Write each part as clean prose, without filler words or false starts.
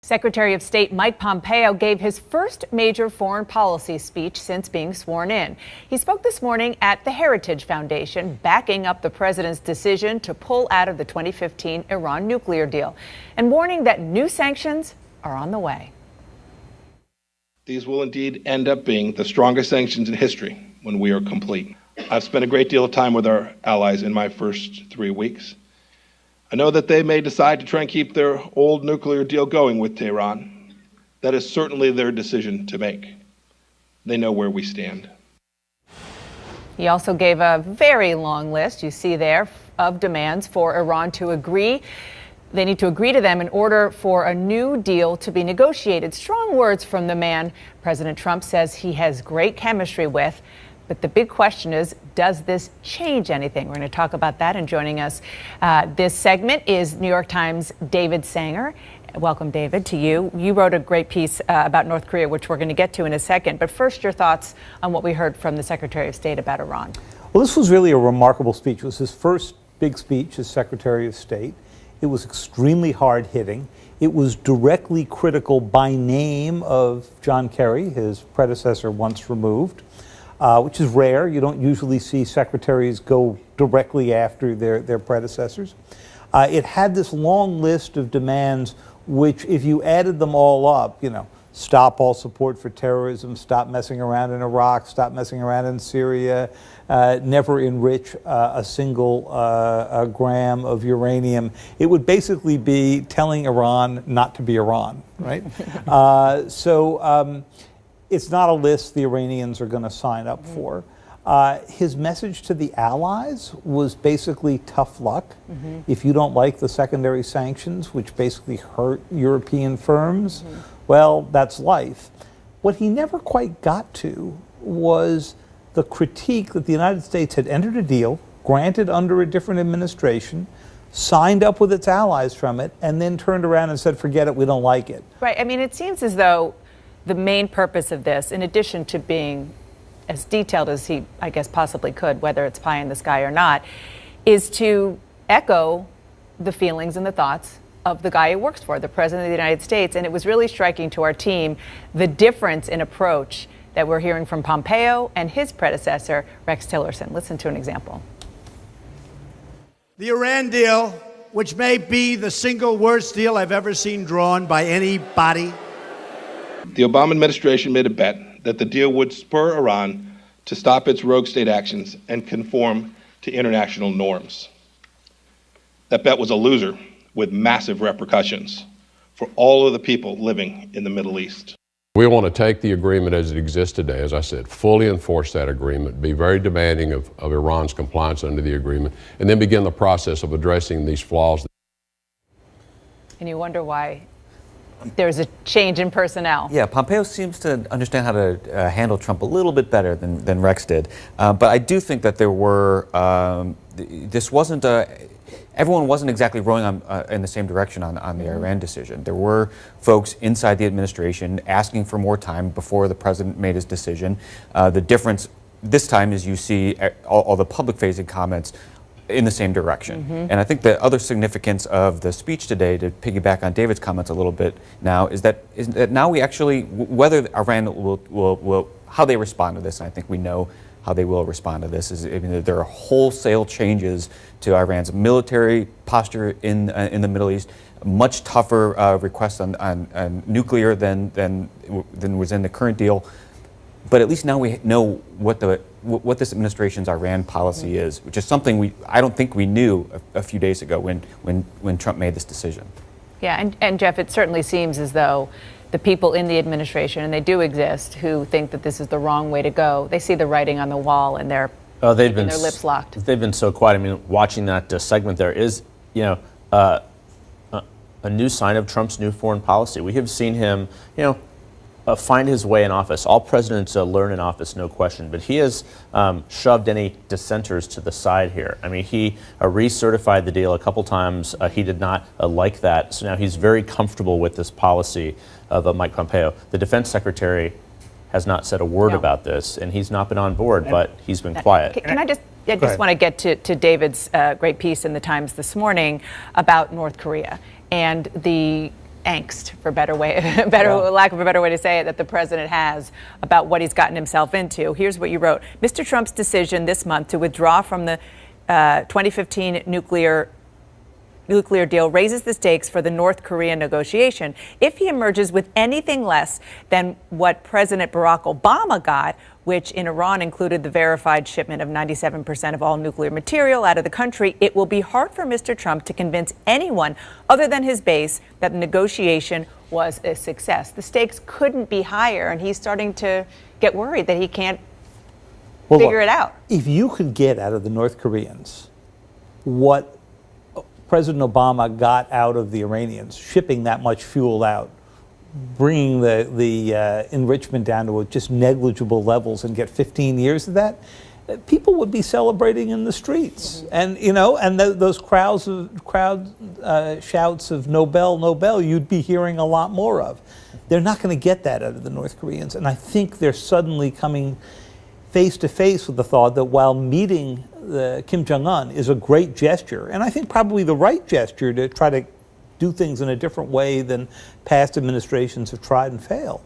Secretary of State Mike Pompeo gave his first major foreign policy speech since being sworn in. He spoke this morning at the Heritage Foundation, backing up the president's decision to pull out of the 2015 Iran nuclear deal and warning that new sanctions are on the way. These will indeed end up being the strongest sanctions in history when we are complete. I've spent a great deal of time with our allies in my first 3 weeks. I know that they may decide to try and keep their old nuclear deal going with Tehran. That is certainly their decision to make. They know where we stand. He also gave a very long list, you see there, of demands for Iran to agree. They need to agree to them in order for a new deal to be negotiated. Strong words from the man President Trump says he has great chemistry with. But the big question is, does this change anything? We're going to talk about that. And joining us this segment is New York Times' David Sanger. Welcome, David, to you. You wrote a great piece about North Korea, which we're going to get to in a second. But first, your thoughts on what we heard from the Secretary of State about Iran. Well, this was really a remarkable speech. It was his first big speech as Secretary of State. It was extremely hard-hitting. It was directly critical by name of John Kerry, his predecessor once removed. Which is rare. You don't usually see secretaries go directly after their predecessors. It had this long list of demands, which if you added them all up, stop all support for terrorism, stop messing around in Iraq, stop messing around in Syria, never enrich a single gram of uranium. It would basically be telling Iran not to be Iran, right? It's not a list the Iranians are going to sign up for. His message to the allies was basically tough luck. If you don't like the secondary sanctions, which basically hurt European firms, well, that's life. What he never quite got to was the critique that the United States had entered a deal, granted under a different administration, signed up with its allies from it, and then turned around and said, forget it, we don't like it. Right. I mean, it seems as though the main purpose of this, in addition to being as detailed as he, I guess, possibly could, whether it's pie in the sky or not, is to echo the feelings and the thoughts of the guy he works for, the President of the United States. And it was really striking to our team the difference in approach that we're hearing from Pompeo and his predecessor, Rex Tillerson. Listen to an example. The Iran deal, which may be the single worst deal I've ever seen drawn by anybody. The Obama administration made a bet that the deal would spur Iran to stop its rogue state actions and conform to international norms. That bet was a loser with massive repercussions for all of the people living in the Middle East. We want to take the agreement as it exists today, as I said, fully enforce that agreement, be very demanding of Iran's compliance under the agreement, and then begin the process of addressing these flaws. And you wonder why there's a change in personnel. Yeah, Pompeo seems to understand how to handle Trump a little bit better than Rex did. But I do think that there were, this wasn't everyone wasn't exactly rowing in the same direction on the Iran decision. There were folks inside the administration asking for more time before the president made his decision. The difference this time is you see all the public-facing comments in the same direction. And I think the other significance of the speech today, to piggyback on David's comments a little bit now, is that now we actually, whether Iran will how they respond to this, and I think we know how they will respond to this, there are wholesale changes to Iran's military posture in the Middle East, much tougher requests on nuclear than was in the current deal. But at least now we know what this administration's Iran policy is, which is something I don't think we knew a few days ago when Trump made this decision. Yeah, and Jeff, it certainly seems as though the people in the administration, and they do exist, who think that this is the wrong way to go, they see the writing on the wall and they're keeping their lips locked. They've been so quiet. I mean, watching that segment there is, a new sign of Trump's new foreign policy. We have seen him, find his way in office. All presidents learn in office, no question, but he has shoved any dissenters to the side here. I mean, he recertified the deal a couple times. He did not like that, so now he's very comfortable with this policy of Mike Pompeo. The defense secretary has not said a word about this, and he's not been on board, but he's been quiet. Can I just want to get to David's great piece in the Times this morning about North Korea and the angst, for lack of a better way to say it, that the president has about what he's gotten himself into. Here's what you wrote. Mr. Trump's decision this month to withdraw from the 2015 nuclear deal raises the stakes for the North Korean negotiation. If he emerges with anything less than what President Barack Obama got, which in Iran included the verified shipment of 97% of all nuclear material out of the country, it will be hard for Mr. Trump to convince anyone other than his base that the negotiation was a success. The stakes couldn't be higher, and he's starting to get worried that he can't figure it out. If you could get out of the North Koreans what President Obama got out of the Iranians, shipping that much fuel out, bringing the enrichment down to just negligible levels, and get 15 years of that, people would be celebrating in the streets. And those crowd shouts of Nobel, Nobel, you'd be hearing a lot more of. They're not going to get that out of the North Koreans, and I think they're suddenly coming face to face with the thought that while meeting Kim Jong-un is a great gesture, and I think probably the right gesture to try to do things in a different way than past administrations have tried and failed,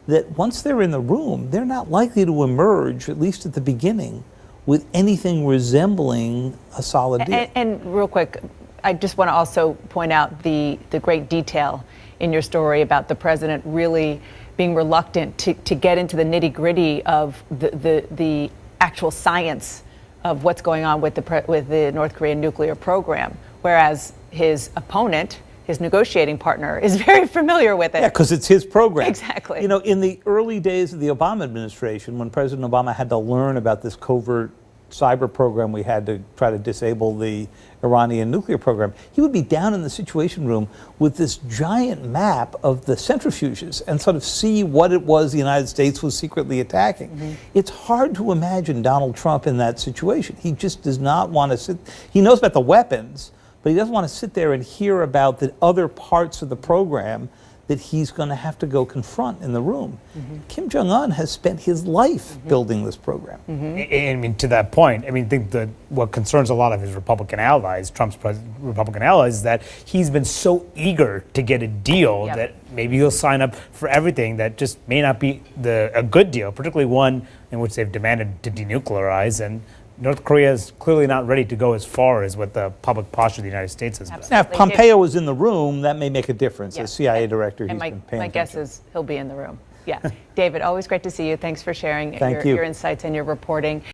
that once they're in the room, they're not likely to emerge, at least at the beginning, with anything resembling a solid deal. And real quick, I just want to also point out the great detail in your story about the president really being reluctant to get into the nitty-gritty of the actual science of what's going on with the North Korean nuclear program, whereas his opponent, his negotiating partner, is very familiar with it. Yeah, because it's his program. Exactly. In the early days of the Obama administration, when President Obama had to learn about this covert cyber program we had to try to disable the Iranian nuclear program, he would be down in the Situation Room with this giant map of the centrifuges and sort of see what it was the United States was secretly attacking. Mm-hmm. It's hard to imagine Donald Trump in that situation. He just does not want to sit. He knows about the weapons, but he doesn't want to sit there and hear about the other parts of the program that he's going to have to go confront in the room. Mm-hmm. Kim Jong-un has spent his life building this program. Mm-hmm. And to that point, I think that what concerns a lot of his Republican allies, Trump's Republican allies, is that he's been so eager to get a deal that maybe he'll sign up for everything that just may not be a good deal, particularly one in which they've demanded to denuclearize, and North Korea is clearly not ready to go as far as what the public posture of the United States has been. Now, if Pompeo was in the room, that may make a difference. As CIA director, he's been paying attention. My guess is he'll be in the room. Yeah. David, always great to see you. Thanks for sharing Thank you. your insights and your reporting.